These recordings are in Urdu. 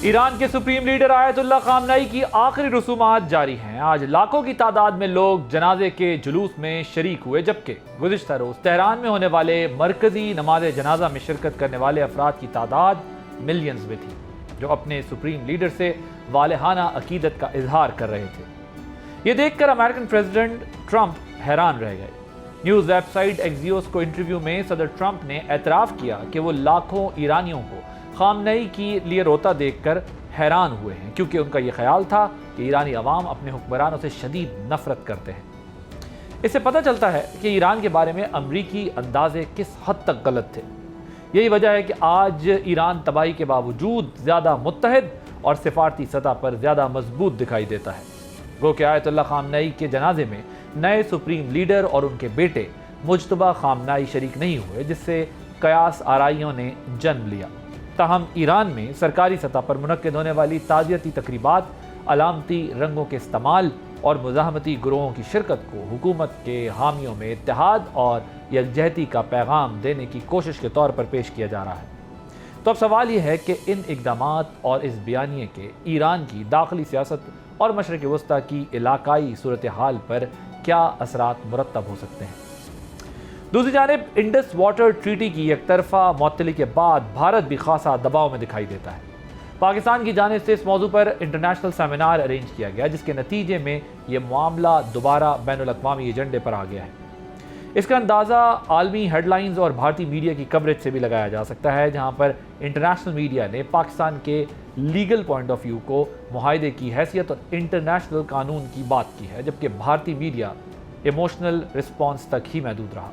ایران کے سپریم لیڈر آیت اللہ خامنئی کی آخری رسومات جاری ہیں۔ آج لاکھوں کی تعداد میں لوگ جنازے کے جلوس میں شریک ہوئے، جبکہ گزشتہ روز تہران میں ہونے والے مرکزی نماز جنازہ میں شرکت کرنے والے افراد کی تعداد ملینز میں تھی، جو اپنے سپریم لیڈر سے والہانہ عقیدت کا اظہار کر رہے تھے۔ یہ دیکھ کر امریکن پریزیڈنٹ ٹرمپ حیران رہ گئے۔ نیوز ویب سائٹ ایکزیوس کو انٹرویو میں صدر ٹرمپ نے اعتراف کیا کہ وہ لاکھوں ایرانیوں کو خامنئی کے لیے روتا دیکھ کر حیران ہوئے ہیں، کیونکہ ان کا یہ خیال تھا کہ ایرانی عوام اپنے حکمرانوں سے شدید نفرت کرتے ہیں۔ اس سے پتہ چلتا ہے کہ ایران کے بارے میں امریکی اندازے کس حد تک غلط تھے۔ یہی وجہ ہے کہ آج ایران تباہی کے باوجود زیادہ متحد اور سفارتی سطح پر زیادہ مضبوط دکھائی دیتا ہے۔ گو کہ آیت اللہ خامنئی کے جنازے میں نئے سپریم لیڈر اور ان کے بیٹے مجتبیٰ خامنئی شریک نہیں ہوئے، جس سے قیاس آرائیوں نے جنم لیا۔ تاہم ایران میں سرکاری سطح پر منعقد ہونے والی تعزیتی تقریبات علامتی رنگوں کے استعمال اور مزاحمتی گروہوں کی شرکت کو حکومت کے حامیوں میں اتحاد اور یکجہتی کا پیغام دینے کی کوشش کے طور پر پیش کیا جا رہا ہے۔ تو اب سوال یہ ہے کہ ان اقدامات اور اس بیانیے کے ایران کی داخلی سیاست اور مشرق وسطیٰ کی علاقائی صورتحال پر کیا اثرات مرتب ہو سکتے ہیں۔ دوسری جانب انڈس واٹر ٹریٹی کی یک طرفہ معطلی کے بعد بھارت بھی خاصا دباؤ میں دکھائی دیتا ہے۔ پاکستان کی جانب سے اس موضوع پر انٹرنیشنل سیمینار ارینج کیا گیا، جس کے نتیجے میں یہ معاملہ دوبارہ بین الاقوامی ایجنڈے پر آ گیا ہے۔ اس کا اندازہ عالمی ہیڈ لائنز اور بھارتی میڈیا کی کوریج سے بھی لگایا جا سکتا ہے، جہاں پر انٹرنیشنل میڈیا نے پاکستان کے لیگل پوائنٹ آف ویو کو معاہدے کی حیثیت اور انٹرنیشنل قانون کی بات کی ہے، جبکہ بھارتی میڈیا ایموشنل رسپانس تک ہی محدود رہا۔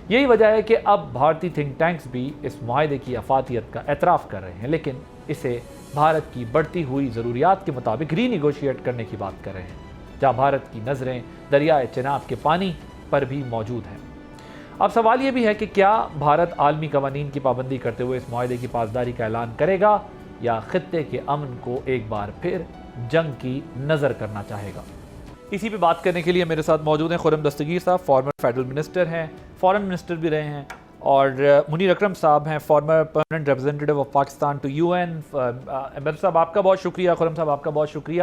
یہی وجہ ہے کہ اب بھارتی تھنک ٹینکس بھی اس معاہدے کی افادیت کا اعتراف کر رہے ہیں، لیکن اسے بھارت کی بڑھتی ہوئی ضروریات کے مطابق ری نیگوشیٹ کرنے کی بات کر رہے ہیں، جہاں بھارت کی نظریں دریائے چناب کے پانی پر بھی موجود ہیں۔ اب سوال یہ بھی ہے کہ کیا بھارت عالمی قوانین کی پابندی کرتے ہوئے اس معاہدے کی پاسداری کا اعلان کرے گا یا خطے کے امن کو ایک بار پھر جنگ کی نظر کرنا چاہے گا۔ اسی پہ بات کرنے کے لیے میرے ساتھ موجود ہیں Khurram Dastgir sahab, former federal minister ہیں، فارن منسٹر بھی رہے ہیں، اور منیر اکرم صاحب ہیں، former permanent representative of Pakistan to U N. Ambassador sahab آپ کا بہت شکریہ، خرم صاحب آپ کا بہت شکریہ۔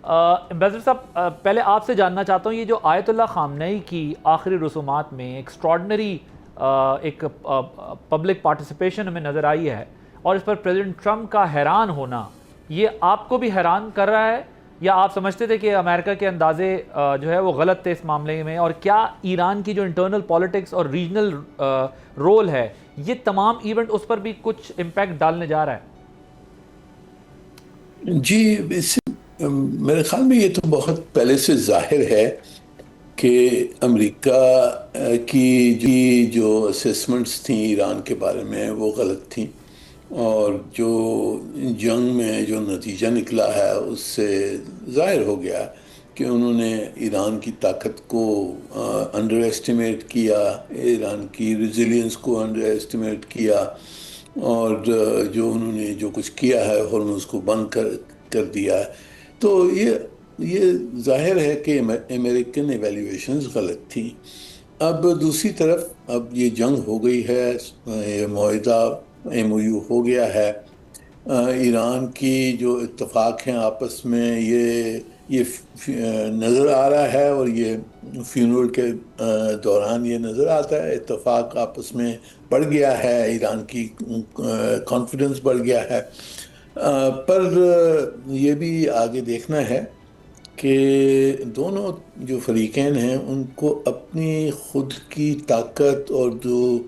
امبیسڈر صاحب، پہلے آپ سے جاننا چاہتا ہوں، یہ جو آیت اللہ خامنئی کی آخری رسومات میں ایکسٹراڈنری ایک پبلک پارٹیسپیشن ہمیں نظر آئی ہے، اور اس پر پریزیڈنٹ ٹرمپ کا حیران ہونا، یہ آپ کو بھی حیران کر رہا ہے یا آپ سمجھتے تھے کہ امریکہ کے اندازے جو ہے وہ غلط تھے اس معاملے میں، اور کیا ایران کی جو انٹرنل پالیٹکس اور ریجنل رول ہے، یہ تمام ایونٹ اس پر بھی کچھ امپیکٹ ڈالنے جا رہا ہے؟ جی، میرے خیال میں یہ تو بہت پہلے سے ظاہر ہے کہ امریکہ کی جو اسیسمنٹس تھیں ایران کے بارے میں وہ غلط تھیں، اور جو جنگ میں جو نتیجہ نکلا ہے اس سے ظاہر ہو گیا کہ انہوں نے ایران کی طاقت کو انڈر ایسٹیمیٹ کیا، ایران کی ریزیلینس کو انڈر ایسٹیمیٹ کیا، اور جو انہوں نے جو کچھ کیا ہے ہرمز کو بند کر دیا ہے۔ تو یہ ظاہر ہے کہ امریکن ایویلیویشنز غلط تھیں۔ اب دوسری طرف اب یہ جنگ ہو گئی ہے، یہ معاہدہ MOU ہو گیا ہے، ایران کی جو اتفاق ہیں آپس میں یہ نظر آ رہا ہے، اور یہ فیونرل کے دوران یہ نظر آتا ہے، اتفاق آپس میں بڑھ گیا ہے، ایران کی کانفیڈنس بڑھ گیا ہے۔ پر یہ بھی آگے دیکھنا ہے کہ دونوں جو فریقین ہیں ان کو اپنی خود کی طاقت اور جو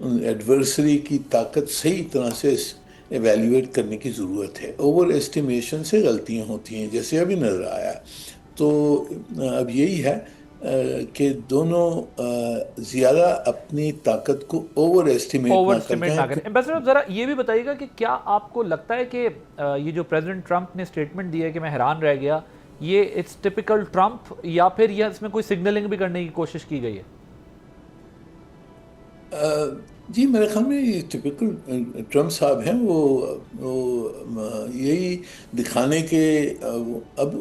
ایڈورسری کی طاقت صحیح طرح سے ایویلیویٹ کرنے کی ضرورت ہے۔ اوور ایسٹیمیشن سے غلطیاں ہوتی ہیں، جیسے ابھی نظر آیا۔ تو اب یہی ہے کہ دونوں زیادہ اپنی طاقت کو اوور ایسٹیمیٹ نہ کریں۔ امبیسڈر ذرا یہ بھی بتائیے گا کہ کیا آپ کو لگتا ہے کہ یہ جو پریزیڈنٹ ٹرمپ نے اسٹیٹمنٹ دی ہے کہ میں حیران رہ گیا، یہ اٹس ٹپیکل ٹرمپ، یا پھر یہ اس میں کوئی سگنلنگ بھی کرنے کی کوشش کی گئی ہے؟ جی، میرے خیال میں یہ ٹپیکل ٹرمپ صاحب ہیں، وہ یہی دکھانے کے اب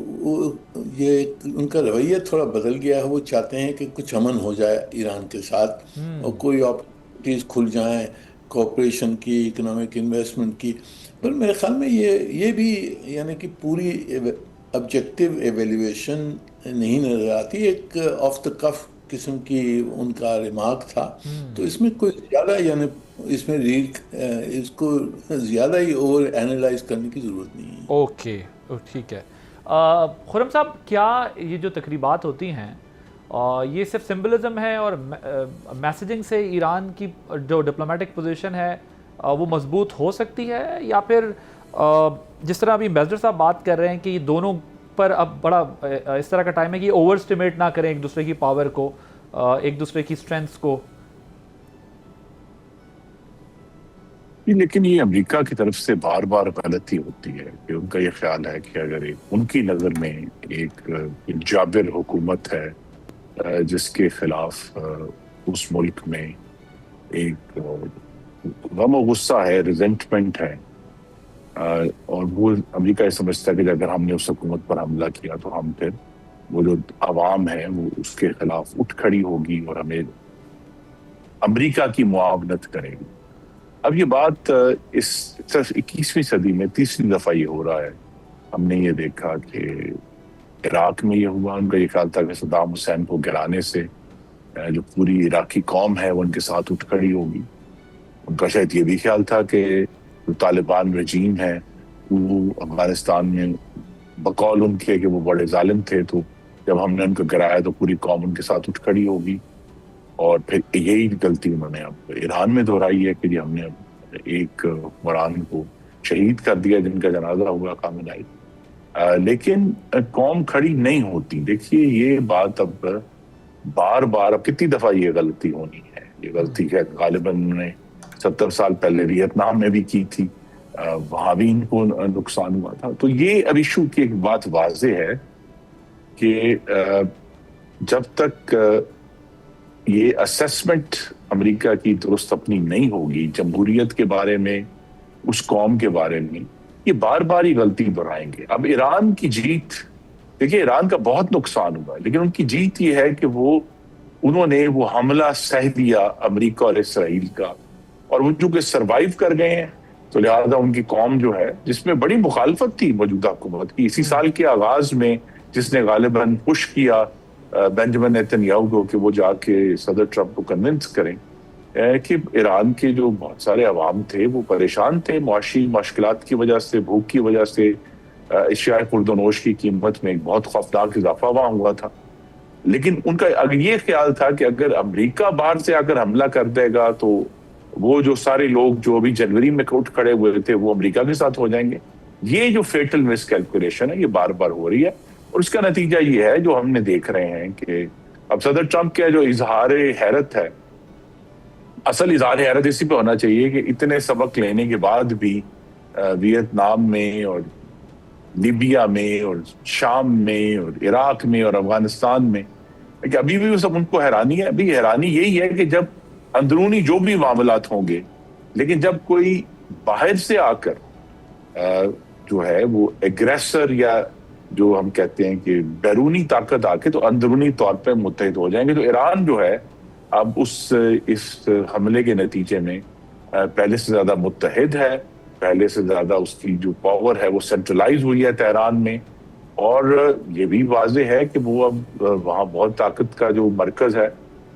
یہ ان کا رویہ تھوڑا بدل گیا ہے۔ وہ چاہتے ہیں کہ کچھ امن ہو جائے ایران کے ساتھ، اور کوئی اپارچونیٹیز کھل جائیں، کوپریشن کی، اکنامک انویسٹمنٹ کی، پر میرے خیال میں یہ بھی یعنی کہ پوری آبجیکٹیو ایویلیویشن نہیں نظر آتی، ایک آف دا کف قسم کی ان کا ریمارک تھا. تو اس میں کوئی زیادہ یعنی اس میں اس کو زیادہ ہی اوور اینالائز کرنے کی ضرورت نہیں ہے. اوکے، ٹھیک ہے. خرم صاحب، کیا یہ جو تقریبات ہوتی ہیں یہ صرف سمبلزم ہے اور میسیجنگ سے ایران کی جو ڈپلومیٹک پوزیشن ہے وہ مضبوط ہو سکتی ہے، یا پھر جس طرح ابھی ایمبیسڈر صاحب بات کر رہے ہیں کہ یہ دونوں پر اب بڑا اس طرح کا ٹائم ہے کہ اوور اسٹیمیٹ نہ کریں ایک دوسرے کی پاور کو، ایک دوسرے کی اسٹرینتھس کو؟ لیکن یہ امریکہ کی طرف سے بار بار غلطی ہوتی ہے کہ ان کا یہ خیال ہے کہ اگر ان کی نظر میں ایک جابر حکومت ہے جس کے خلاف اس ملک میں ایک غم و غصہ ہے، ریزنٹمنٹ ہے، اور وہ امریکہ یہ سمجھتا ہے کہ اگر ہم نے اس حکومت پر حملہ کیا تو ہم پھر وہ جو عوام ہے وہ اس کے خلاف اٹھ کھڑی ہوگی اور ہمیں امریکہ کی معاونت کرے گی. اب یہ بات اس صرف 21ویں صدی میں تیسری دفعہ یہ ہو رہا ہے. ہم نے یہ دیکھا کہ عراق میں یہ ہوا، ان کا یہ خیال تھا کہ صدام حسین کو گرانے سے جو پوری عراقی قوم ہے وہ ان کے ساتھ اٹھ کھڑی ہوگی. ان کا شاید یہ بھی خیال تھا کہ جو طالبان رجیم ہے وہ افغانستان میں بقول ان کے کہ وہ بڑے ظالم تھے، تو جب ہم نے ان کو گرایا تو پوری قوم ان کے ساتھ اٹھ کھڑی ہوگی. اور پھر یہی غلطی انہوں نے اب ایران میں دہرائی ہے کہ ہم نے اب ایک حکمران کو شہید کر دیا جن کا جنازہ ہوا خامنائی. لیکن قوم کھڑی نہیں ہوتی. دیکھیے یہ بات اب بار بار اب کتنی دفعہ یہ غلطی ہونی ہے. یہ غلطی ہے غالباً انہوں نے 70 سال پہلے ویتنام میں بھی کی تھی، وہاں بھی ان کو نقصان ہوا تھا. تو یہ اب ایشو کی ایک بات واضح ہے کہ جب تک یہ اسیسمنٹ امریکہ کی درست اپنی نہیں ہوگی جمہوریت کے بارے میں، اس قوم کے بارے میں، یہ بار بار ہی غلطی دہرائیں گے. اب ایران کی جیت، دیکھیے ایران کا بہت نقصان ہوا ہے، لیکن ان کی جیت یہ ہے کہ انہوں نے وہ حملہ سہ دیا امریکہ اور اسرائیل کا، اور وہ چونکہ سروائیو کر گئے ہیں تو لہٰذا ان کی قوم جو ہے، جس میں بڑی مخالفت تھی موجودہ حکومت کی، اسی سال کے آغاز میں جس نے غالباً پش کیا بینجامن نیتن یاہو کو کہ وہ جا کے صدر ٹرمپ کو کنونس کریں کہ ایران کے جو بہت سارے عوام تھے وہ پریشان تھے معاشی مشکلات کی وجہ سے، بھوک کی وجہ سے. اشیاء خورد و نوش کی قیمت میں ایک بہت خوفناک اضافہ وہاں ہوا تھا. لیکن ان کا یہ خیال تھا کہ اگر امریکہ باہر سے آ کر حملہ کر دے گا تو وہ جو سارے لوگ جو ابھی جنوری میں اٹھ کھڑے ہوئے تھے وہ امریکہ کے ساتھ ہو جائیں گے. یہ جو فیٹل مس کیلکولیشن ہے یہ بار بار ہو رہی ہے، اور اس کا نتیجہ یہ ہے جو ہم نے دیکھ رہے ہیں کہ اب صدر ٹرمپ کا جو اظہار حیرت ہے، اصل اظہار حیرت اسی پہ ہونا چاہیے کہ اتنے سبق لینے کے بعد بھی ویتنام میں اور لیبیا میں اور شام میں اور عراق میں اور افغانستان میں کہ ابھی بھی سب ان کو حیرانی ہے. ابھی حیرانی یہی ہے کہ جب اندرونی جو بھی معاملات ہوں گے، لیکن جب کوئی باہر سے آ کر جو ہے وہ ایگریسر یا جو ہم کہتے ہیں کہ بیرونی طاقت آ کے تو اندرونی طور پہ متحد ہو جائیں گے. تو ایران جو ہے اب اس حملے کے نتیجے میں پہلے سے زیادہ متحد ہے، پہلے سے زیادہ اس کی جو پاور ہے وہ سینٹرلائز ہوئی ہے تہران میں. اور یہ بھی واضح ہے کہ وہ اب وہاں بہت طاقت کا جو مرکز ہے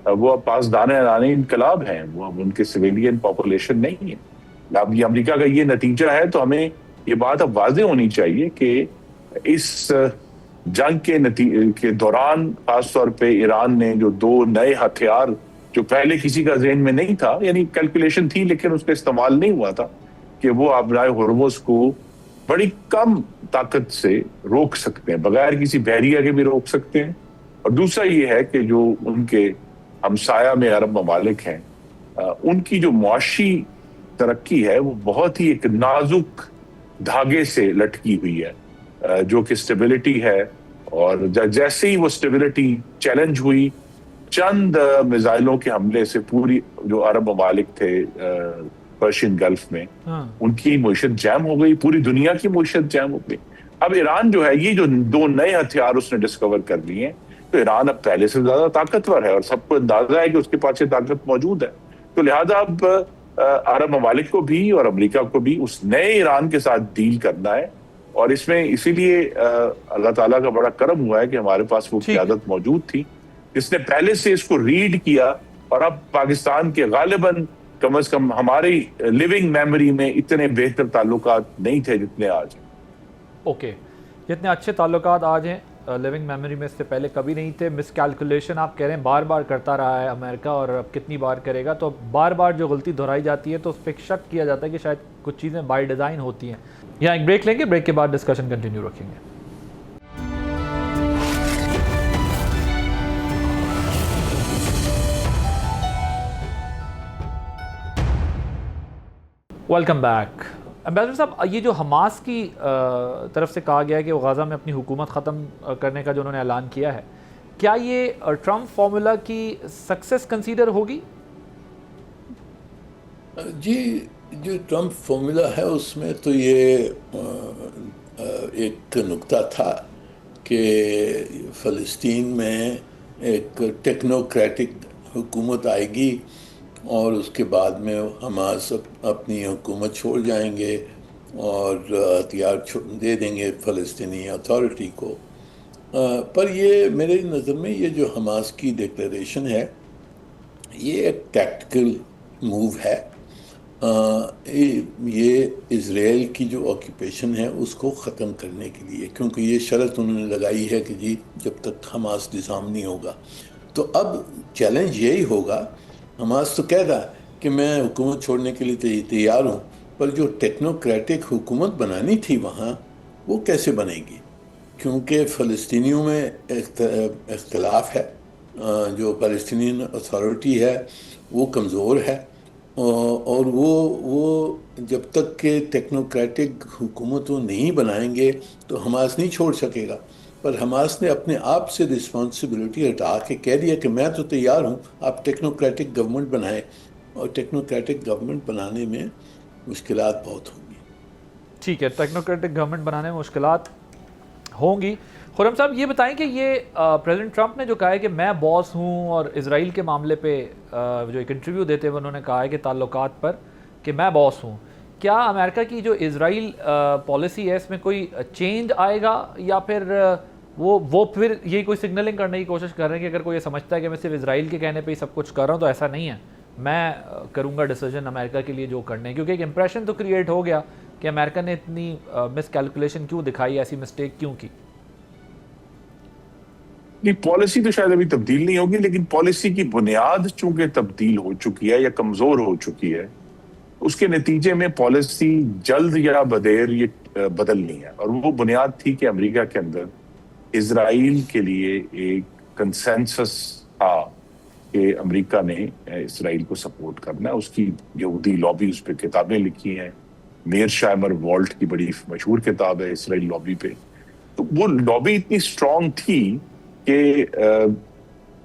وہ اب پاسدانے انقلاب ہیں، وہ اب ان کے سویلین پاپولیشن نہیں ہے. اب یہ امریکہ کا یہ نتیجہ ہے. تو ہمیں یہ بات اب واضح ہونی چاہیے کہ اس جنگ کے دوران خاص طور پہ ایران نے جو 2 نئے ہتھیار جو پہلے کسی کا ذہن میں نہیں تھا، یعنی کیلکولیشن تھی لیکن اس کا استعمال نہیں ہوا تھا، کہ وہ آبرائے ہرمز کو بڑی کم طاقت سے روک سکتے ہیں، بغیر کسی بحریہ کے بھی روک سکتے ہیں. اور دوسرا یہ ہے کہ جو ان کے ہمسایہ میں عرب ممالک ہیں، ان کی جو معاشی ترقی ہے وہ بہت ہی ایک نازک دھاگے سے لٹکی ہوئی ہے، جو کہ سٹیبلٹی ہے. اور جیسے ہی وہ سٹیبلٹی چیلنج ہوئی، چند میزائلوں کے حملے سے پوری جو عرب ممالک تھے پرشین گلف میں، ان کی معیشت جیم ہو گئی، پوری دنیا کی معیشت جیم ہو گئی. اب ایران جو ہے یہ جو 2 نئے ہتھیار اس نے ڈسکور کر لیے ہیں، تو ایران اب پہلے سے زیادہ طاقتور ہے اور سب کو اندازہ ہے کہ اس کے پاس یہ طاقت موجود ہے. تو لہذا اب عرب ممالک کو بھی اور امریکہ کو بھی اس نئے ایران کے ساتھ ڈیل کرنا ہے، اور اس میں اسی لیے اللہ تعالیٰ کا بڑا کرم ہوا ہے کہ ہمارے پاس وہ قیادت موجود تھی جس نے پہلے سے اس کو ریڈ کیا، اور اب پاکستان کے غالباً کم از کم ہماری لیونگ میموری میں اتنے بہتر تعلقات نہیں تھے جتنے آج ہیں۔ اوکے، جتنے اچھے تعلقات آج ہیں لیونگ میموری میں اس سے پہلے کبھی نہیں تھے۔ مس کیلکولیشن آپ کہہ رہے ہیں بار بار کرتا رہا ہے امریکہ، اور اب کتنی بار کرے گا، تو بار بار جو غلطی دہرائی جاتی ہے تو اس پہ شک کیا جاتا ہے کہ شاید کچھ چیزیں بائی ڈیزائن ہوتی ہیں۔ یہاں ایک بریک لیں گے، بریک کے بعد ڈسکشن کنٹینیو رکھیں گے۔ Welcome back. امبیسڈر صاحب، یہ جو حماس کی طرف سے کہا گیا ہے کہ وہ غزہ میں اپنی حکومت ختم کرنے کا جو انہوں نے اعلان کیا ہے، کیا یہ ٹرمپ فارمولا کی سکسیس کنسیڈر ہوگی؟ جی، جو ٹرمپ فارمولا ہے اس میں تو یہ ایک نکتہ تھا کہ فلسطین میں ایک ٹیکنوکریٹک حکومت آئے گی اور اس کے بعد میں حماس اپنی حکومت چھوڑ جائیں گے اور ہتھیار دے دیں گے فلسطینی اتھارٹی کو۔ پر یہ میرے نظر میں یہ جو حماس کی ڈکلیریشن ہے یہ ایک ٹیکٹیکل موو ہے۔ یہ اسرائیل کی جو آکیپیشن ہے اس کو ختم کرنے کے لیے، کیونکہ یہ شرط انہوں نے لگائی ہے کہ جی جب تک حماس ڈسارم نہیں ہوگا۔ تو اب چیلنج یہی ہوگا، حماس تو کہہ رہا کہ میں حکومت چھوڑنے کے لیے تیار ہوں، پر جو ٹیکنوکریٹک حکومت بنانی تھی وہاں وہ کیسے بنے گی؟ کیونکہ فلسطینیوں میں اختلاف ہے، جو فلسطینین اتھارٹی ہے وہ کمزور ہے، اور وہ جب تک کہ ٹیکنوکریٹک حکومت وہ نہیں بنائیں گے تو حماس نہیں چھوڑ سکے گا۔ پر حماس نے اپنے آپ سے رسپانسبلٹی ہٹا کے کہہ دیا کہ میں تو تیار ہوں، آپ ٹیکنوکریٹک گورنمنٹ بنائیں، اور ٹیکنوکریٹک گورنمنٹ بنانے میں مشکلات بہت ہوں گی۔ ٹھیک ہے، ٹیکنوکریٹک گورنمنٹ بنانے میں مشکلات ہوں گی۔ خرم صاحب، یہ بتائیں کہ یہ پریزیڈنٹ ٹرمپ نے جو کہا ہے کہ میں باس ہوں، اور اسرائیل کے معاملے پہ جو ایک انٹرویو دیتے ہوئے انہوں نے کہا ہے کہ تعلقات پر کہ میں باس ہوں، کیا امریکہ کی جو اسرائیل پالیسی ہے اس میں کوئی چینج آئے گا، یا پھر وہ پھر یہی کوئی سگنلنگ کرنے کی کوشش کر رہے ہیں کہ اگر کوئی یہ سمجھتا ہے کہ میں صرف اسرائیل کے کہنے پہ ہی سب کچھ کر رہا ہوں تو ایسا نہیں ہے، میں کروں گا ڈیسیجن امریکہ کے لیے جو کرنے ہیں؟ کیونکہ ایک امپریشن تو کریٹ ہو گیا کہ امریکہ نے اتنی مس کیلکولیشن کیوں دکھائی، ایسی مسٹیک کیوں کی؟ نہیں، پالیسی تو شاید ابھی تبدیل نہیں ہوگی، لیکن پالیسی کی بنیاد چونکہ تبدیل ہو چکی ہے یا کمزور ہو چکی ہے، اس کے نتیجے میں پالیسی جلد یا بدیر یہ بدلنی ہے۔ اور وہ بنیاد تھی کہ امریکہ کے اندر اسرائیل کے لیے ایک کنسنسس تھا کہ امریکہ نے اسرائیل کو سپورٹ کرنا ہے۔ اس کی یہودی لابی اس پہ کتابیں لکھی ہیں، میر شائمر والٹ کی بڑی مشہور کتاب ہے اسرائیل لابی پہ۔ تو وہ لابی اتنی اسٹرانگ تھی کہ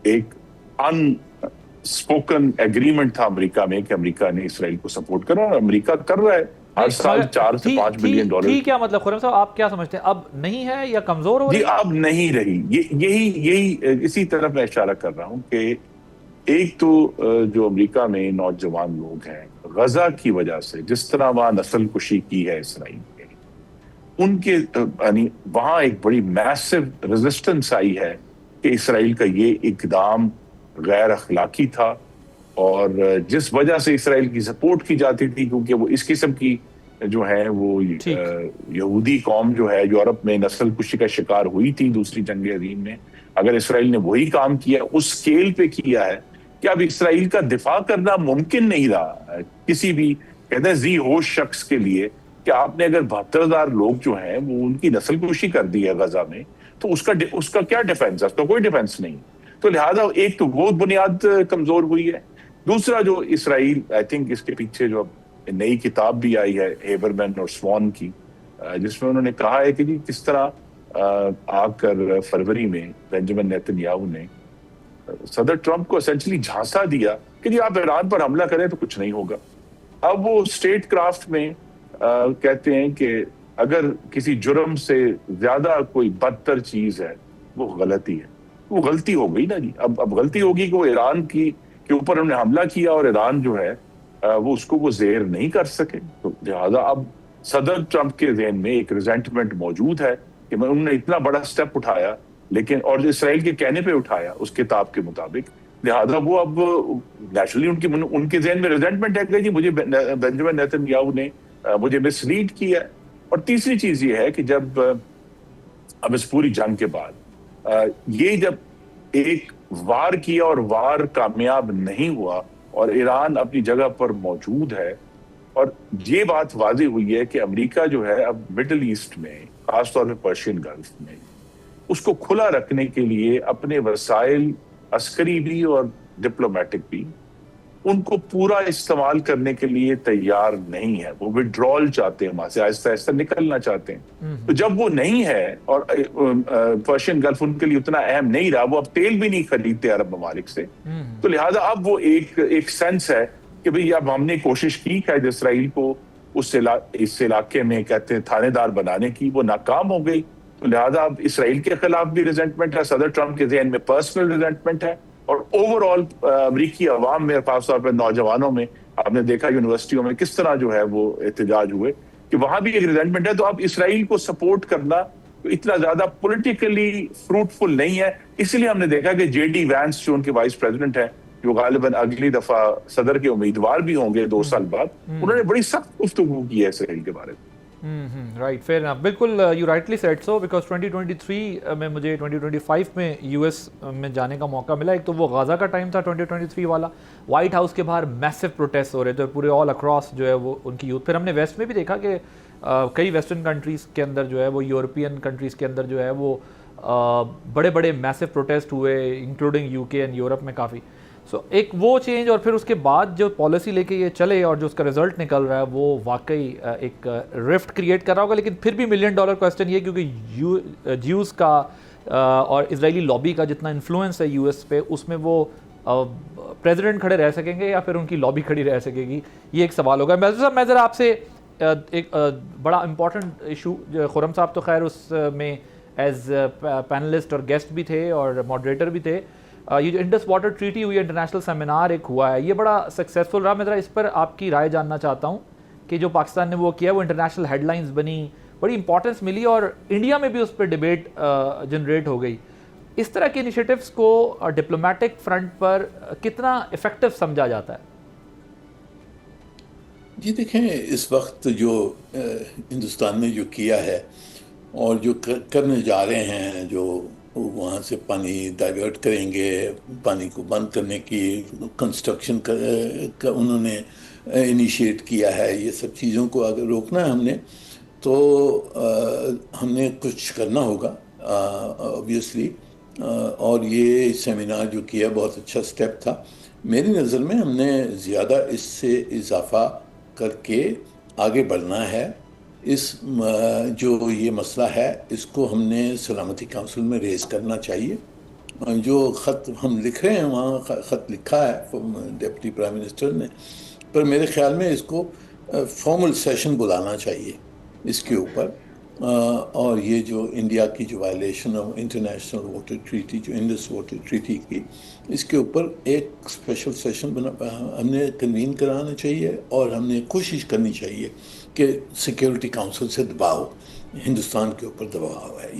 ایک ان اسپوکن ایگریمنٹ تھا امریکہ میں کہ امریکہ نے اسرائیل کو سپورٹ کرنا، اور امریکہ کر رہا ہے ہر سال 4 سے 5 بلین ڈالر۔ ٹھیک، کیا مطلب خرم صاحب آپ کیا سمجھتے ہیں، اب نہیں ہے یا کمزور ہو رہی؟ جی، اب نہیں رہی۔ یہی اسی طرف میں اشارہ کر رہا ہوں کہ ایک تو جو امریکہ میں نوجوان لوگ ہیں، غزہ کی وجہ سے جس طرح وہاں نسل کشی کی ہے اسرائیل نے، ان کے یعنی وہاں ایک بڑی میسو ریزسٹنس آئی ہے کہ اسرائیل کا یہ اقدام غیر اخلاقی تھا، اور جس وجہ سے اسرائیل کی سپورٹ کی جاتی تھی، کیونکہ وہ اس قسم کی جو ہے وہ یہودی قوم جو ہے یورپ میں نسل کشی کا شکار ہوئی تھی دوسری جنگ عظیم میں، اگر اسرائیل نے وہی کام کیا اس سکیل پہ کیا ہے کہ اب اسرائیل کا دفاع کرنا ممکن نہیں رہا کسی بھی کہتے ہیں ذی ہوش شخص کے لیے، کہ آپ نے اگر 72,000 لوگ جو ہیں وہ ان کی نسل کشی کر دی ہے غزہ میں، تو اس کا کیا ڈیفنس ہے؟ اس کا کوئی ڈیفنس نہیں۔ تو لہٰذا ایک تو وہ بنیاد کمزور ہوئی ہے، دوسرا جو اسرائیل آئی تھنک اس کے پیچھے جو نئی کتاب بھی آئی ہے ہیبرمین اور سوان کی، جس میں انہوں نے کہا ہے کہ جی کس طرح آ کر فروری میں بینجامن نیتن یاہو نے صدر ٹرمپ کو اسینچلی جھانسا دیا کہ جی آپ ایران پر حملہ کریں تو کچھ نہیں ہوگا۔ اب وہ اسٹیٹ کرافٹ میں کہتے ہیں کہ اگر کسی جرم سے زیادہ کوئی بدتر چیز ہے وہ غلطی ہے، وہ غلطی ہو گئی نا جی، اب غلطی ہوگی کہ وہ ایران کے اوپر انہوں نے حملہ کیا، اور ایران جو ہے وہ اس کو وہ زیر نہیں کر سکے. تو لہٰذا اب صدر ٹرمپ کے ذہن میں ایک ریزنٹمنٹ موجود ہے کہ انہوں نے اتنا بڑا سٹیپ اٹھایا لیکن اور اسرائیل کے کہنے پہ اٹھایا اس کتاب کے مطابق, لہٰذا وہ اب نیچرلی ان کے ذہن میں ریزنٹمنٹ ہے کہ جی مجھے بنجامن نیتن یاہو نے مجھے مس لیڈ کیا. اور تیسری چیز یہ ہے کہ جب اب اس پوری جنگ کے بعد یہ جب ایک وار کیا اور وار کامیاب نہیں ہوا اور ایران اپنی جگہ پر موجود ہے, اور یہ بات واضح ہوئی ہے کہ امریکہ جو ہے اب مڈل ایسٹ میں خاص طور پہ پرشین گلف میں اس کو کھلا رکھنے کے لیے اپنے وسائل عسکری بھی اور ڈپلومیٹک بھی ان کو پورا استعمال کرنے کے لیے تیار نہیں ہے. وہ وڈرال چاہتے ہیں, وہاں سے آہستہ آہستہ نکلنا چاہتے ہیں. تو جب وہ نہیں ہے اور پرشین گلف ان کے لیے اتنا اہم نہیں رہا, وہ اب تیل بھی نہیں خریدتے عرب ممالک سے, تو لہٰذا اب وہ ایک سینس ہے کہ بھئی اب ہم نے کوشش کی شاید اسرائیل کو اس علاقے میں کہتے ہیں تھانے دار بنانے کی, وہ ناکام ہو گئی. تو لہٰذا اب اسرائیل کے خلاف بھی ریزنٹمنٹ ہے, صدر ٹرمپ کے ذہن میں پرسنل ریزنٹمنٹ ہے, اور اوور آل امریکی عوام میں خاص طور پہ نوجوانوں میں آپ نے دیکھا یونیورسٹیوں میں کس طرح جو ہے وہ احتجاج ہوئے کہ وہاں بھی ایک ریزنٹمنٹ ہے. تو اب اسرائیل کو سپورٹ کرنا اتنا زیادہ پولیٹیکلی فروٹفل نہیں ہے. اس لیے ہم نے دیکھا کہ جے ڈی وینس جو ان کے وائس پریزیڈنٹ ہیں, جو غالباً اگلی دفعہ صدر کے امیدوار بھی ہوں گے 2 سال بعد, انہوں نے بڑی سخت گفتگو کی ہے اسرائیل کے بارے میں. Right, fair enough. بالکل you rightly said so, because 2023 میں مجھے 2025 میں یو ایس میں جانے کا موقع ملا. ایک تو وہ غازہ کا ٹائم تھا 2023 والا, وائٹ ہاؤس کے باہر میسو پروٹیسٹ ہو رہے تھے پورے آل اکراس جو ہے وہ ان کی یوتھ. پھر ہم نے ویسٹ میں بھی دیکھا کہ کئی ویسٹرن کنٹریز کے اندر جو ہے وہ یورپین کنٹریز کے اندر جو ہے وہ بڑے بڑے میسو پروٹیسٹ ہوئے, انکلوڈنگ یو کے اینڈ یورپ میں کافی. سو ایک وہ چینج, اور پھر اس کے بعد جو پالیسی لے کے یہ چلے اور جو اس کا رزلٹ نکل رہا ہے وہ واقعی ایک رفٹ کریٹ کر رہا ہوگا. لیکن پھر بھی $1 ملین کویسچن یہ, کیونکہ جیوز کا اور اسرائیلی لابی کا جتنا انفلوئنس ہے یو ایس پہ, اس میں وہ پریزیڈنٹ کھڑے رہ سکیں گے یا پھر ان کی لابی کھڑی رہ سکے گی, یہ ایک سوال ہوگا. میجر صاحب, میں ذرا آپ سے ایک بڑا امپورٹنٹ ایشو, خرم صاحب تو خیر اس میں ایز پینلسٹ اور گیسٹ بھی تھے اور ماڈریٹر بھی تھے, یہ جو انڈس واٹر ٹریٹی ہوئی ہے, انٹرنیشنل سیمینار ایک ہوا ہے, یہ بڑا سکسیزفل رہا. میں ذرا اس پر آپ کی رائے جاننا چاہتا ہوں کہ جو پاکستان نے وہ کیا, وہ انٹرنیشنل ہیڈ لائنز بنی, بڑی امپورٹنس ملی اور انڈیا میں بھی اس پہ ڈیبیٹ جنریٹ ہو گئی. اس طرح کے انیشیٹوز کو ڈپلومیٹک فرنٹ پر کتنا افیکٹو سمجھا جاتا ہے؟ جی دیکھیں, اس وقت جو ہندوستان نے جو کیا ہے اور جو کرنے جا رہے ہیں, جو وہاں سے پانی ڈائیورٹ کریں گے, پانی کو بند کرنے کی کنسٹرکشن کا انہوں نے انیشیٹ کیا ہے, یہ سب چیزوں کو اگر روکنا ہے ہم نے تو ہم نے کچھ کرنا ہوگا obviously. اور یہ سیمینار جو کیا بہت اچھا سٹیپ تھا میری نظر میں. ہم نے زیادہ اس سے اضافہ کر کے آگے بڑھنا ہے. اس جو یہ مسئلہ ہے اس کو ہم نے سلامتی کونسل میں ریز کرنا چاہیے. جو خط ہم لکھ رہے ہیں وہاں خط لکھا ہے ڈپٹی پرائم منسٹر نے, پر میرے خیال میں اس کو فارمل سیشن بلانا چاہیے اس کے اوپر. اور یہ جو انڈیا کی جو violation of international water treaty, جو انڈس واٹر ٹریٹی کی, اس کے اوپر ایک اسپیشل سیشن ہم نے کنوین کرانا چاہیے. اور ہم نے کوشش کرنی چاہیے کہ سیکیورٹی کونسل سے دباؤ, ہندوستان کے اوپر دباؤ ہے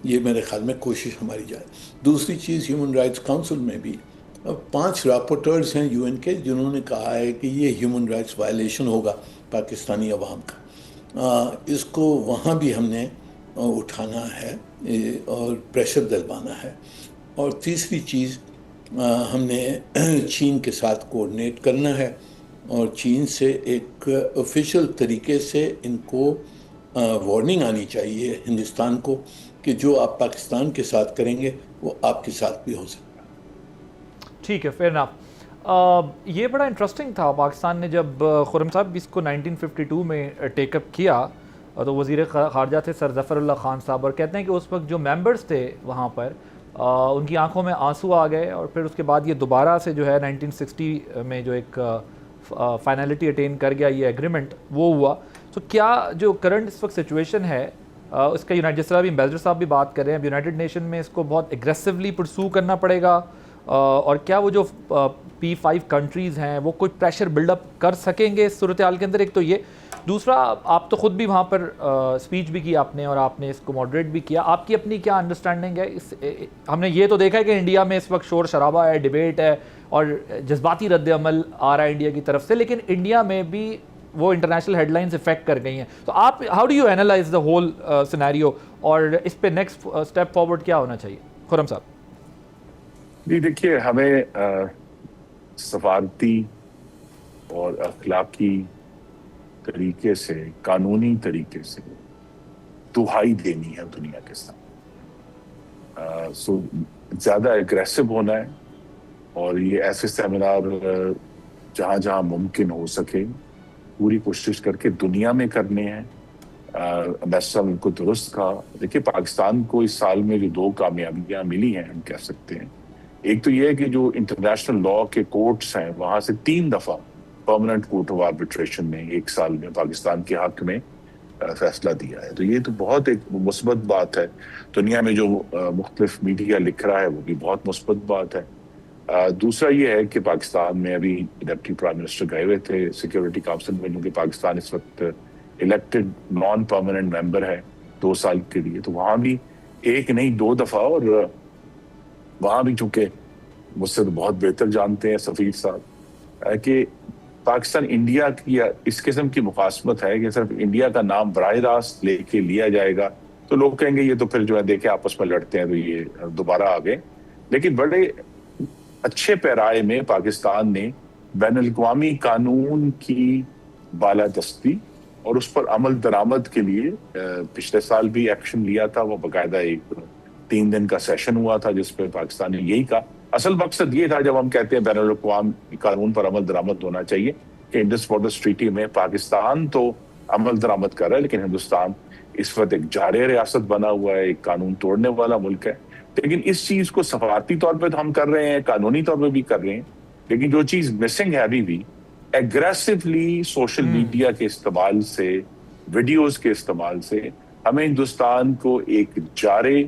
یہ میرے خیال میں کوشش ہماری جائے. دوسری چیز, ہیومن رائٹس کونسل میں بھی 5 راپورٹرز ہیں یو این کے جنہوں نے کہا ہے کہ یہ ہیومن رائٹس وائلیشن ہوگا پاکستانی عوام کا. اس کو وہاں بھی ہم نے اٹھانا ہے اور پریشر دلوانا ہے. اور تیسری چیز, ہم نے چین کے ساتھ کوآرڈینیٹ کرنا ہے اور چین سے ایک آفیشیل طریقے سے ان کو وارننگ آنی چاہیے ہندوستان کو کہ جو آپ پاکستان کے ساتھ کریں گے وہ آپ کے ساتھ بھی ہو سکتا ہے. ٹھیک ہے, فیئر انف. یہ بڑا انٹرسٹنگ تھا, پاکستان نے جب خرم صاحب اس کو 1952 میں ٹیک اپ کیا تو وزیر خارجہ تھے سر ظفر اللہ خان صاحب, اور کہتے ہیں کہ اس وقت جو ممبرز تھے وہاں پر ان کی آنکھوں میں آنسو آ گئے. اور پھر اس کے بعد یہ دوبارہ سے جو ہے 1960 میں جو ایک فائنلٹی اٹین کر گیا یہ ایگریمنٹ, وہ ہوا. تو کیا جو کرنٹ اس وقت سچویشن ہے اس کا جس طرح بھی امبیسڈر صاحب بھی بات کر رہے ہیں, یونائٹڈ نیشن میں اس کو بہت ایگریسولی پرسو کرنا پڑے گا اور کیا وہ جو P5 کنٹریز ہیں وہ کوئی پریشر بلڈ اپ کر سکیں گے اس صورتحال کے اندر؟ ایک تو یہ، دوسرا آپ تو خود بھی وہاں پر اسپیچ بھی کی آپ نے اور آپ نے اس کو ماڈریٹ بھی کیا، آپ کی اپنی کیا انڈرسٹینڈنگ ہے ہم نے یہ تو دیکھا ہے کہ انڈیا میں اس وقت شور شرابہ ہے، ڈیبیٹ ہے اور جذباتی رد عمل آ رہا ہے انڈیا کی طرف سے، لیکن انڈیا میں بھی وہ انٹرنیشنل ہیڈ لائنز افیکٹ کر گئی ہیں، تو آپ how do you analyse the whole scenario اور اس پہ نیکسٹ اسٹیپ فارورڈ کیا ہونا چاہیے؟ خرم صاحب جی دیکھیے، ہمیں سفارتی اور اخلاقی طریقے سے، قانونی طریقے سے دہائی دینی ہے دنیا کے ساتھ، سو زیادہ اگریسو ہونا ہے، اور یہ ایسے سیمینار جہاں جہاں ممکن ہو سکے پوری کوشش کر کے دنیا میں کرنے ہیں۔ امبیسڈر نے کو درست کہا، دیکھیے پاکستان کو اس سال میں جو 2 کامیابیاں ملی ہیں ہم کہہ سکتے ہیں، ایک تو یہ ہے کہ جو انٹرنیشنل لا کے کورٹس ہیں وہاں سے 3 دفعہ پرماننٹ کورٹ آف آربیٹریشن نے 1 سال میں پاکستان کے حق میں فیصلہ دیا ہے، تو یہ تو بہت ایک مثبت بات ہے۔ دنیا میں جو مختلف میڈیا لکھ رہا ہے وہ بھی بہت مثبت بات ہے۔ دوسرا یہ ہے کہ پاکستان میں ابھی ڈپٹی پرائم منسٹر گئے ہوئے تھے سیکیورٹی کاؤنسل میں، کیونکہ پاکستان اس وقت الیکٹڈ نان پرماننٹ ممبر ہے 2 سال کے لیے، تو وہاں بھی 1 نہیں 2 دفعہ، اور وہاں بھی چونکہ مجھ سے تو بہت بہتر جانتے ہیں سفیر صاحب کہ پاکستان انڈیا کی اس قسم کی مخاصمت ہے کہ صرف انڈیا کا نام براہ راست لے کے لیا جائے گا تو لوگ کہیں گے یہ تو پھر جو ہے دیکھیں آپس میں لڑتے ہیں تو یہ دوبارہ آ گئے، لیکن بڑے اچھے پیرائے میں پاکستان نے بین الاقوامی قانون کی بالادستی اور اس پر عمل درآمد کے لیے پچھلے سال بھی ایکشن لیا تھا، وہ باقاعدہ ایک 3 دن کا سیشن ہوا تھا جس پہ پاکستان نے یہی کہا۔ اصل مقصد یہ تھا جب ہم کہتے ہیں بین الاقوامی قانون پر عمل درآمد ہونا چاہیے کہ انڈس بارڈرز ٹریٹی میں پاکستان تو عمل درآمد کر رہا ہے، لیکن ہندوستان اس وقت ایک جارح ریاست بنا ہوا ہے، ایک قانون توڑنے والا ملک ہے، لیکن اس چیز کو سفارتی طور پہ تو ہم کر رہے ہیں، قانونی طور پہ بھی کر رہے ہیں، لیکن جو چیز مسنگ ہے ابھی بھی ایگریسولی سوشل میڈیا کے استعمال سے، ویڈیوز کے استعمال سے ہمیں ہندوستان کو ایک جارح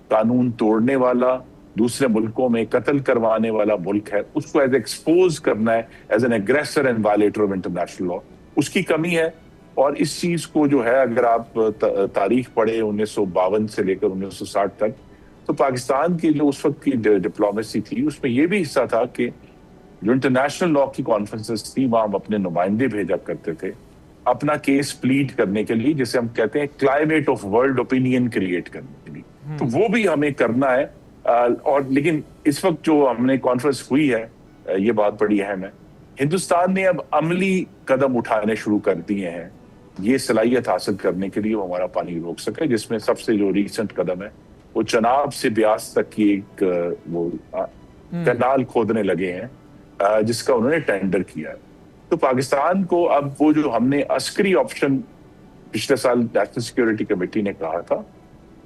قانون توڑنے والا، دوسرے ملکوں میں قتل کروانے والا ملک ہے، اس کو ایز ایکسپوز کرنا ہے as an aggressor and violator of international law, اس کی کمی ہے۔ اور اس چیز کو جو ہے اگر آپ تاریخ پڑھیں 1952 سے لے کر 1960 تک، تو پاکستان کی جو اس وقت کی ڈپلومیسی تھی اس میں یہ بھی حصہ تھا کہ جو انٹرنیشنل لا کی کانفرنسز تھی وہاں ہم اپنے نمائندے بھیجا کرتے تھے اپنا کیس پلیڈ کرنے کے لیے، جسے ہم کہتے ہیں climate of world opinion create کرنے کے لیے، تو وہ بھی ہمیں کرنا ہے۔ اور لیکن اس وقت جو ہم نے کانفرنس ہوئی ہے، یہ بات بڑی اہم ہے، ہندوستان نے اب عملی قدم اٹھانے شروع کر دیے ہیں یہ صلاحیت حاصل کرنے کے لیے وہ ہمارا پانی روک سکے، جس میں سب سے جو ریسنٹ قدم ہے وہ چناب سے بیاس تک کی ایک وہ کنال کھودنے لگے ہیں جس کا انہوں نے ٹینڈر کیا ہے۔ تو پاکستان کو اب وہ جو ہم نے عسکری آپشن پچھلے سال نیشنل سیکیورٹی کمیٹی نے کہا تھا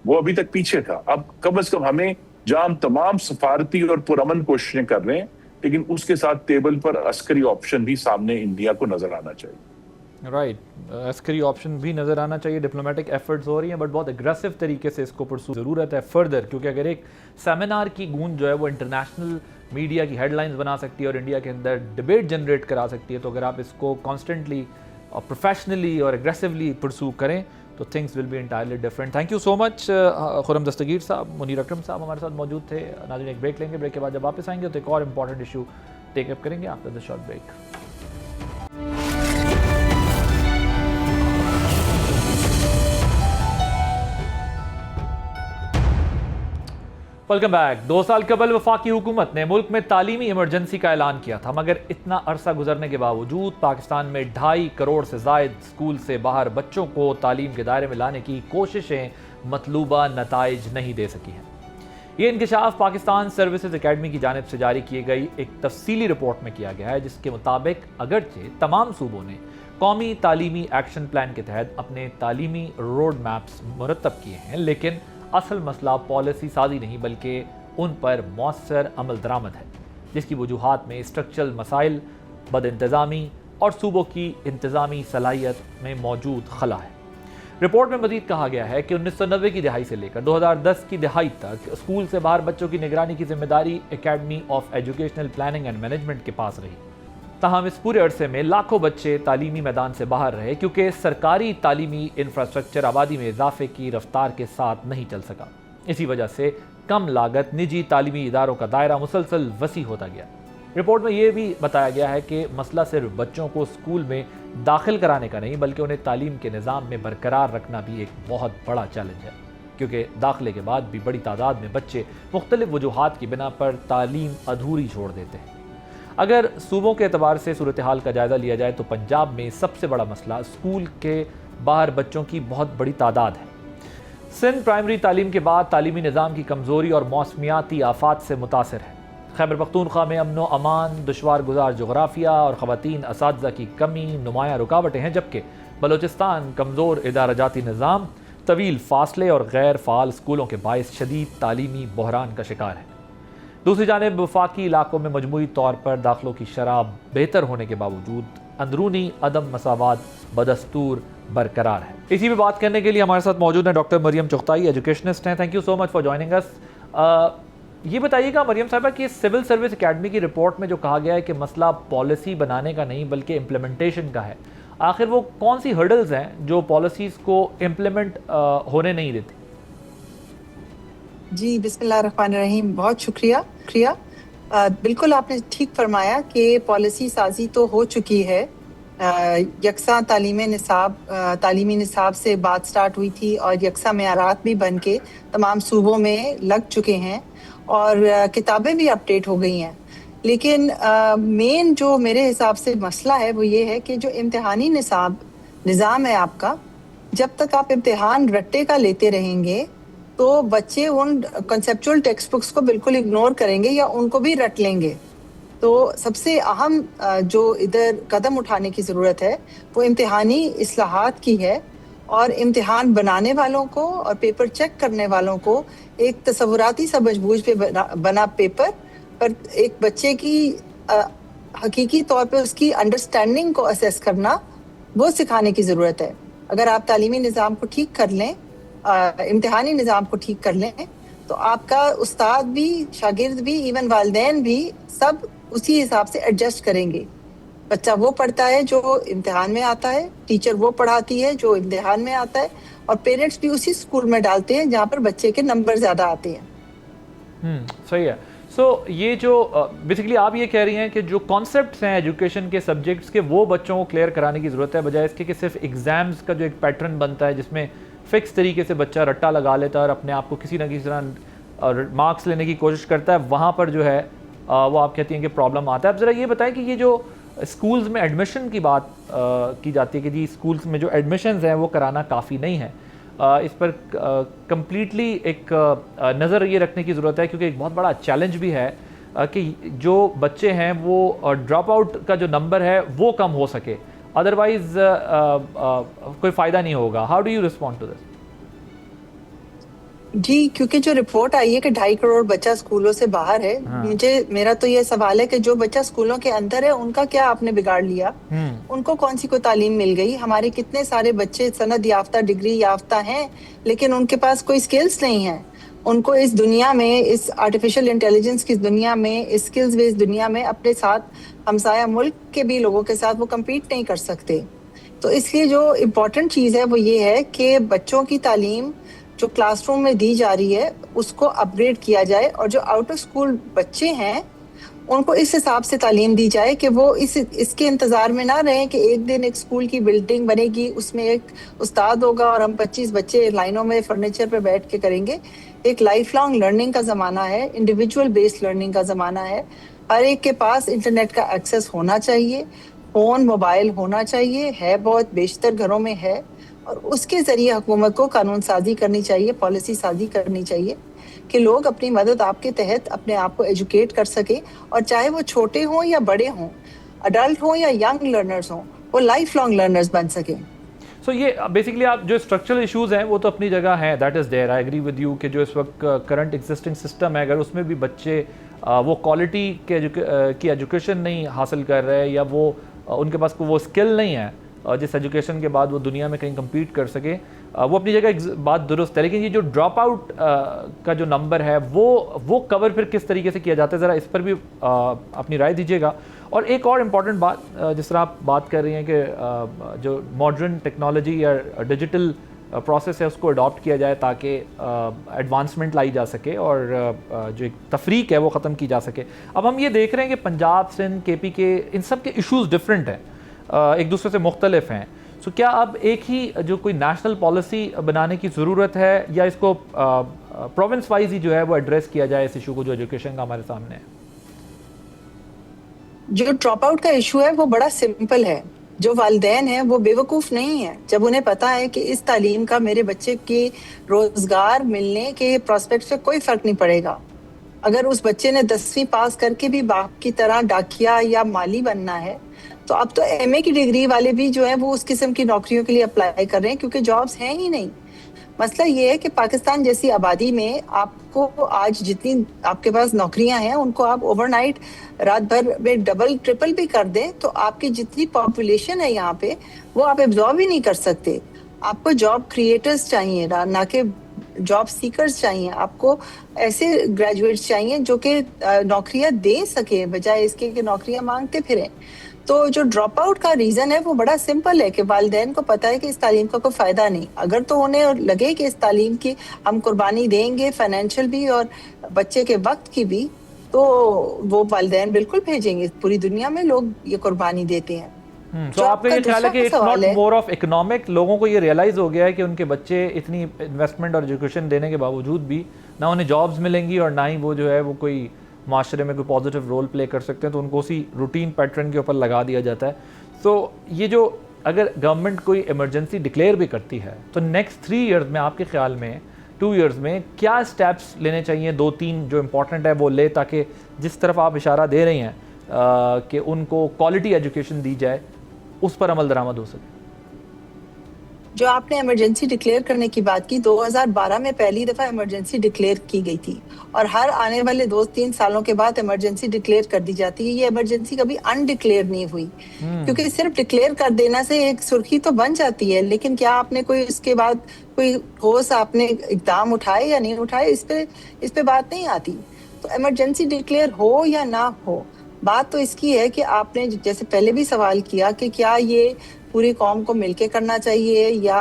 وہ ابھی تک پیچھے تھا، اب کم از کم ہمیں جہاں ہم تمام سفارتی اور پرامن کوششیں کر رہے ہیں لیکن اس کے ساتھ ٹیبل پر عسکری آپشن بھی سامنے انڈیا کو نظر آنا چاہیے۔ رائٹ، عسکری آپشن بھی نظر آنا چاہیے، ڈپلومیٹک ایفرٹس ہو رہی ہیں بٹ بہت اگریسو طریقے سے اس کو پرسو ضرورت ہے فردر، کیونکہ اگر ایک سیمینار کی گونج جو ہے وہ انٹرنیشنل میڈیا کی ہیڈ لائنز بنا سکتی ہے اور انڈیا کے اندر ڈبیٹ جنریٹ کرا سکتی ہے، تو اگر آپ اس کو کانسٹنٹلی اور پروفیشنلی اور اگریسولی پرسو کریں تو things will be entirely different. Thank you so much Khurram Dastgir sahab, Munir Akram صاحب ہمارے ساتھ موجود تھے۔ ناظرین ایک بریک لیں گے، بریک کے بعد جب واپس آئیں گے تو ایک اور امپورٹنٹ ایشو ٹیک اپ کریں گے after the short break. Welcome back. 2 سال قبل وفاقی حکومت نے ملک میں تعلیمی ایمرجنسی کا اعلان کیا تھا، مگر اتنا عرصہ گزرنے کے باوجود پاکستان میں 2.5 کروڑ سے زائد اسکول سے باہر بچوں کو تعلیم کے دائرے میں لانے کی کوششیں مطلوبہ نتائج نہیں دے سکی ہیں۔ یہ انکشاف پاکستان سروسز اکیڈمی کی جانب سے جاری کی گئی ایک تفصیلی رپورٹ میں کیا گیا ہے، جس کے مطابق اگرچہ تمام صوبوں نے قومی تعلیمی ایکشن پلان کے تحت اپنے تعلیمی روڈ میپس مرتب کیے ہیں، لیکن اصل مسئلہ پالیسی سازی نہیں بلکہ ان پر مؤثر عمل درآمد ہے، جس کی وجوہات میں اسٹرکچرل مسائل، بد انتظامی اور صوبوں کی انتظامی صلاحیت میں موجود خلا ہے۔ رپورٹ میں مزید کہا گیا ہے کہ 1990 کی دہائی سے لے کر 2010 کی دہائی تک اسکول سے باہر بچوں کی نگرانی کی ذمہ داری academy of educational planning and management کے پاس رہی۔ تاہم اس پورے عرصے میں لاکھوں بچے تعلیمی میدان سے باہر رہے کیونکہ سرکاری تعلیمی انفراسٹرکچر آبادی میں اضافے کی رفتار کے ساتھ نہیں چل سکا۔ اسی وجہ سے کم لاگت نجی تعلیمی اداروں کا دائرہ مسلسل وسیع ہوتا گیا۔ رپورٹ میں یہ بھی بتایا گیا ہے کہ مسئلہ صرف بچوں کو اسکول میں داخل کرانے کا نہیں بلکہ انہیں تعلیم کے نظام میں برقرار رکھنا بھی ایک بہت بڑا چیلنج ہے، کیونکہ داخلے کے بعد بھی بڑی تعداد میں بچے مختلف وجوہات کی بنا پر تعلیم ادھوری چھوڑ دیتے ہیں۔ اگر صوبوں کے اعتبار سے صورتحال کا جائزہ لیا جائے تو پنجاب میں سب سے بڑا مسئلہ اسکول کے باہر بچوں کی بہت بڑی تعداد ہے۔ سندھ پرائمری تعلیم کے بعد تعلیمی نظام کی کمزوری اور موسمیاتی آفات سے متاثر ہے۔ خیبر پختونخوا میں امن و امان، دشوار گزار جغرافیہ اور خواتین اساتذہ کی کمی نمایاں رکاوٹیں ہیں، جبکہ بلوچستان کمزور ادارہ جاتی نظام، طویل فاصلے اور غیر فعال اسکولوں کے باعث شدید تعلیمی بحران کا شکار ہے۔ دوسری جانب وفاقی علاقوں میں مجموعی طور پر داخلوں کی شرح بہتر ہونے کے باوجود اندرونی عدم مساوات بدستور برقرار ہے۔ اسی پہ بات کرنے کے لیے ہمارے ساتھ موجود ہیں ڈاکٹر مریم چغتائی، ایجوکیشنسٹ ہیں۔ Thank you so much for joining اس۔ یہ بتائیے گا مریم صاحبہ کہ سول سروس اکیڈمی کی رپورٹ میں جو کہا گیا ہے کہ مسئلہ پالیسی بنانے کا نہیں بلکہ امپلیمنٹیشن کا ہے، آخر وہ کون سی ہرڈلز ہیں جو پالیسیز کو امپلیمنٹ ہونے نہیں دیتی؟ جی بسم اللہ الرحمن الرحیم، بہت شکریہ۔ بالکل آپ نے ٹھیک فرمایا کہ پالیسی سازی تو ہو چکی ہے۔ یکساں تعلیمی نصاب سے بات سٹارٹ ہوئی تھی اور یکساں معیارات بھی بن کے تمام صوبوں میں لگ چکے ہیں اور کتابیں بھی اپڈیٹ ہو گئی ہیں، لیکن مین جو میرے حساب سے مسئلہ ہے وہ یہ ہے کہ جو امتحانی نظام ہے آپ کا، جب تک آپ امتحان رٹے کا لیتے رہیں گے تو بچے ان کنسیپچول ٹیکسٹ بکس کو بالکل اگنور کریں گے یا ان کو بھی رٹ لیں گے۔ تو سب سے اہم جو ادھر قدم اٹھانے کی ضرورت ہے وہ امتحانی اصلاحات کی ہے، اور امتحان بنانے والوں کو اور پیپر چیک کرنے والوں کو ایک تصوراتی سا بجبوج پہ بنا پیپر پر ایک بچے کی حقیقی طور پہ اس کی انڈرسٹینڈنگ کو اسیس کرنا، وہ سکھانے کی ضرورت ہے۔ اگر آپ تعلیمی نظام کو ٹھیک کر لیں، امتحانی نظام کو ٹھیک کر لیں، تو آپ کا استاد بھی، شاگرد بھی، ایون والدین بھی سب اسی حساب سے ایڈجسٹ کریں گے۔ بچہ وہ پڑھتا ہے جو امتحان میں آتا ہے، ٹیچر وہ پڑھاتی ہے جو امتحان میں آتا ہے، اور پیرنٹس بھی اسی اسکول میں ڈالتے ہیں جہاں پر بچے کے نمبر زیادہ آتے ہیں۔ صحیح ہے۔ یہ جو بیسیکلی آپ یہ کہہ رہی ہیں کہ جو کانسیپٹس ہیں ایجوکیشن کے سبجیکٹس کے، وہ بچوں کو کلیئر کرانے کی ضرورت ہے، بجائے اس کے کہ صرف ایگزامز کا جو ایک پیٹرن بنتا ہے جس میں فکس طریقے سے بچہ رٹا لگا لیتا ہے اور اپنے آپ کو کسی نہ کسی طرح مارکس لینے کی کوشش کرتا ہے، وہاں پر جو ہے وہ آپ کہتی ہیں کہ پرابلم آتا ہے۔ اب ذرا یہ بتائیں کہ یہ جو اسکولز میں ایڈمیشن کی بات کی جاتی ہے کہ جی اسکولز میں جو ایڈمیشنز ہیں وہ کرانا کافی نہیں ہے، اس پر کمپلیٹلی ایک نظر یہ رکھنے کی ضرورت ہے، کیونکہ ایک بہت بڑا چیلنج بھی ہے کہ جو بچے ہیں وہ ڈراپ آؤٹ کا جو نمبر ہے وہ کم ہو سکے، ادروائز کوئی فائدہ نہیں ہوگا۔ How do you respond to this? جی، کیونکہ جو رپورٹ آئی ہے کہ 2.5 کروڑ بچہ اسکولوں سے باہر ہے، میرا تو یہ سوال ہے کہ جو بچہ اسکولوں کے اندر ہے ان کا کیا آپ نے بگاڑ لیا؟ ان کو کون سی کوئی تعلیم مل گئی؟ ہمارے کتنے سارے بچے سند یافتہ، ڈگری یافتہ ہیں، لیکن ان کے پاس کوئی سکلز نہیں ہیں۔ ان کو اس دنیا میں، اس آرٹیفیشل انٹیلیجنس کی دنیا میں، اس سکلز بیس دنیا میں اپنے ساتھ ہمسایہ ملک کے بھی لوگوں کے ساتھ وہ کمپیٹ نہیں کر سکتے۔ تو اس لیے جو امپورٹنٹ چیز ہے وہ یہ ہے کہ بچوں کی تعلیم جو کلاس روم میں دی جا رہی ہے اس کو اپ گریڈ کیا جائے، اور جو آؤٹ آف اسکول بچے ہیں ان کو اس حساب سے تعلیم دی جائے کہ وہ اس کے انتظار میں نہ رہیں کہ ایک دن ایک اسکول کی بلڈنگ بنے گی، اس میں ایک استاد ہوگا اور ہم 25 بچے لائنوں میں فرنیچر پہ بیٹھ کے کریں گے۔ ایک لائف لانگ لرننگ کا زمانہ ہے، انڈیویجول بیسڈ لرننگ کا زمانہ ہے۔ ہر ایک کے پاس انٹرنیٹ کا ایکسیس ہونا چاہیے، فون، موبائل ہونا چاہیے، ہے بہت بیشتر گھروں میں ہے، اور اس کے ذریعے حکومت کو قانون سازی کرنی چاہیے، پالیسی سازی کرنی چاہیے کہ لوگ اپنی مدد آپ کے تحت اپنے آپ کو ایجوکیٹ کر سکیں، اور چاہے وہ چھوٹے ہوں یا بڑے ہوں، اڈلٹ ہوں یا ینگ لرنرز ہوں، وہ لائف لانگ لرنرز بن سکیں۔ یہ بیسیکلی آپ جو اسٹرکچرل ایشوز ہیں وہ تو اپنی جگہ ہیں، that is there, I agree with you کہ جو اس وقت کرنٹ ایگزسٹنگ سسٹم ہے اگر اس میں بھی بچے وہ کوالٹی کی ایجوکیشن نہیں حاصل کر رہے یا وہ ان کے پاس وہ اسکل نہیں ہے جس ایجوکیشن کے بعد وہ دنیا میں کہیں کمپیٹ کر سکے. وہ اپنی جگہ بات درست ہے, لیکن یہ جو ڈراپ آؤٹ کا جو نمبر ہے وہ کور پھر کس طریقے سے کیا جاتا ہے, ذرا اس پر بھی اپنی رائے دیجیے گا. اور ایک اور امپورٹنٹ بات, جس طرح آپ بات کر رہی ہیں کہ جو ماڈرن ٹیکنالوجی یا ڈیجیٹل پروسیس ہے اس کو اڈاپٹ کیا جائے تاکہ ایڈوانسمنٹ لائی جا سکے اور جو ایک تفریق ہے وہ ختم کی جا سکے. اب ہم یہ دیکھ رہے ہیں کہ پنجاب, سندھ, کے پی کے ان سب کے ایشوز ڈفرینٹ ہیں, ایک دوسرے سے مختلف ہیں. سو کیا اب ایک ہی جو کوئی نیشنل پالیسی بنانے کی ضرورت ہے, یا اس کو پروونس وائز ہی جو ہے وہ ایڈریس کیا جائے اس ایشو کو جو ایجوکیشن کا ہمارے سامنے ہے؟ جو ڈراپ آؤٹ کا ایشو ہے وہ بڑا سمپل ہے. جو والدین ہیں وہ بے وقوف نہیں ہیں. جب انہیں پتا ہے کہ اس تعلیم کا میرے بچے کی روزگار ملنے کے پراسپیکٹ سے کوئی فرق نہیں پڑے گا, اگر اس بچے نے 10ویں پاس کر کے بھی باپ کی طرح ڈاکیا یا مالی بننا ہے, تو اب تو ایم اے کی ڈگری والے بھی جو ہیں وہ اس قسم کی نوکریوں کے لیے اپلائی کر رہے ہیں, کیونکہ جابس ہیں ہی نہیں. مسئلہ یہ ہے کہ پاکستان جیسی آبادی میں آپ کو آج جتنی آپ کے پاس نوکریاں ہیں ان کو آپ اوور نائٹ رات بھر میں ڈبل ٹرپل بھی کر دیں تو آپ کی جتنی پاپولیشن ہے یہاں پہ وہ آپ ایبزارب ہی نہیں کر سکتے. آپ کو جاب کریٹرز چاہیے, نہ کہ جاب سیکرز چاہیے. آپ کو ایسے گریجویٹس چاہیے جو کہ نوکریاں دے سکیں بجائے اس کے کہ نوکریاں مانگتے پھریں. تو جو ڈراپ آؤٹ کا ریزن ہے وہ بڑا سمپل ہے کہ والدین کو پتا ہے کہ اس تعلیم کا کوئی فائدہ نہیں. اگر تو انہیں لگے کہ اس تعلیم کی ہم قربانی دیں گے, فائنینشیل بھی اور بچے کے وقت کی بھی, تو وہ والدین بالکل بھیجیں گے. پوری دنیا میں لوگ یہ قربانی دیتے ہیں. تو آپ کا یہ خیال ہے کہ it's not more of economic, لوگوں کو یہ ریئلائز ہو گیا ہے کہ ان کے بچے اتنی انویسٹمنٹ اور ایجوکیشن دینے کے باوجود بھی نہ انہیں جابز ملیں گی اور نہ ہی وہ جو ہے وہ کوئی معاشرے میں کوئی پازیٹیو رول پلے کر سکتے ہیں, تو ان کو اسی روٹین پیٹرن کے اوپر لگا دیا جاتا ہے. تو یہ جو اگر گورنمنٹ کوئی ایمرجنسی ڈکلیئر بھی کرتی ہے تو نیکسٹ 3 ایئرز میں آپ کے خیال میں 2 ایئرز میں کیا اسٹیپس لینے چاہیے, 2-3 جو امپورٹنٹ ہے وہ لے, تاکہ جس طرف آپ اشارہ دے رہی ہیں کہ ان کو کوالٹی ایجوکیشن دی جائے اس پر عمل درآمد ہو سکے؟ جو آپ نے ایمرجنسی ڈکلیئر کرنے کی بات کی, 2012 میں پہلی دفعہ ایمرجنسی ڈکلیئر کی گئی تھی اور ہر آنے والے 2-3 سالوں کے بعد ایمرجنسی ڈکلیئر کر دی جاتی ہے. یہ ایمرجنسی کبھی ان ڈکلیئر نہیں ہوئی, کیونکہ صرف ڈکلیئر کر دینا سے ایک سرخی تو بن جاتی ہے, لیکن کیا آپ نے کوئی اس کے بعد کوئی ٹھوس آپ نے اقدام اٹھائے یا نہیں اٹھائے, اس پہ بات نہیں آتی. تو ایمرجنسی ڈکلیئر ہو یا نہ ہو, بات تو اس کی ہے کہ آپ نے جیسے پہلے بھی سوال کیا کہ کیا یہ پوری قوم کو مل کے کرنا چاہیے یا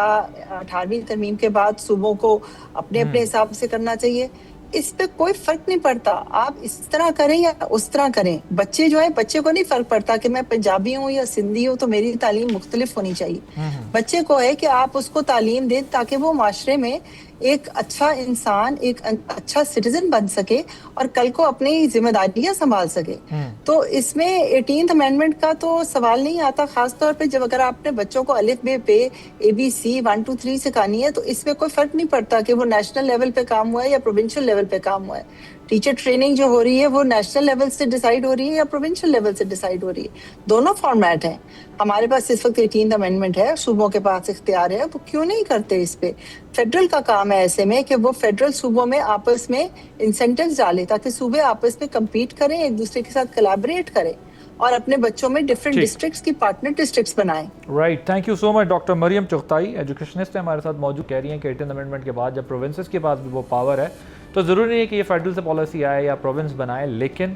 18ویں ترمیم کے بعد صوبوں کو اپنے اپنے حساب سے کرنا چاہیے. اس پہ کوئی فرق نہیں پڑتا, آپ اس طرح کریں یا اس طرح کریں. بچے جو ہے, بچے کو نہیں فرق پڑتا کہ میں پنجابی ہوں یا سندھی ہوں تو میری تعلیم مختلف ہونی چاہیے. بچے کو ہے کہ آپ اس کو تعلیم دیں تاکہ وہ معاشرے میں ایک اچھا انسان, ایک اچھا سٹیزن بن سکے اور کل کو اپنی ذمہ داریاں سنبھال سکے. تو اس میں 18th امینڈمنٹ کا تو سوال نہیں آتا, خاص طور پہ جب اگر آپ نے بچوں کو الف بے پہ ABC 1 2 3 سکھانی ہے تو اس میں کوئی فرق نہیں پڑتا کہ وہ نیشنل لیول پہ کام ہوا ہے یا پروونشل لیول پہ کام ہوا ہے. ٹیچر ٹریننگ جو ہو رہی ہے وہ نیشنل لیول سے ڈیسائیڈ ہو رہی ہے یا پروونشل لیول سے ڈیسائیڈ ہو رہی ہے. دونوں فارمیٹ ہیں. ہمارے پاس اس وقت 18th امینڈمنٹ ہے, صوبوں کے پاس اختیار ہے, وہ کیوں نہیں کرتے اس پہ؟ فیڈرل کا کام ہے ایسے میں کہ وہ فیڈرل صوبوں میں آپس میں انسینٹیوز ڈالے تاکہ صوبے آپس میں کمپیٹ کریں, ایک دوسرے کے ساتھ کولابریٹ کریں اور اپنے بچوں میں ڈفرینٹ ڈسٹرکٹس کی پارٹنر ڈسٹرکٹس بنائیں. Right, thank you so much. Doctor Maryam Chughtai educationist ہیں ہمارے ساتھ موجود, کہہ رہی ہیں کہ 18th امینڈمنٹ کے بعد جب پروونسز کے پاس بھی وہ پاور ہے تو ضروری نہیں ہے کہ یہ فیڈرل سے پالیسی آئے یا پروونس بنائے, لیکن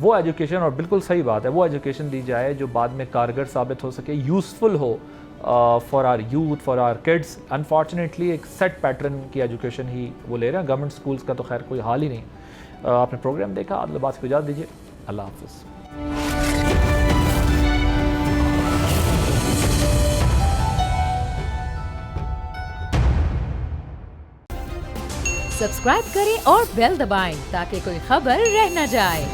وہ ایجوکیشن, اور بالکل صحیح بات ہے, وہ ایجوکیشن دی جائے جو بعد میں کارگر ثابت ہو سکے, یوزفل ہو for our youth, for our kids. Unfortunately ایک سیٹ پیٹرن کی ایجوکیشن ہی وہ لے رہے ہیں. گورنمنٹ اسکولس کا تو خیر کوئی حال ہی نہیں. آپ نے پروگرام دیکھا, عادل عباس کو اجازت دیجیے, اللہ حافظ. سبسکرائب کریں اور بیل دبائیں تاکہ کوئی خبر رہ نہ جائے.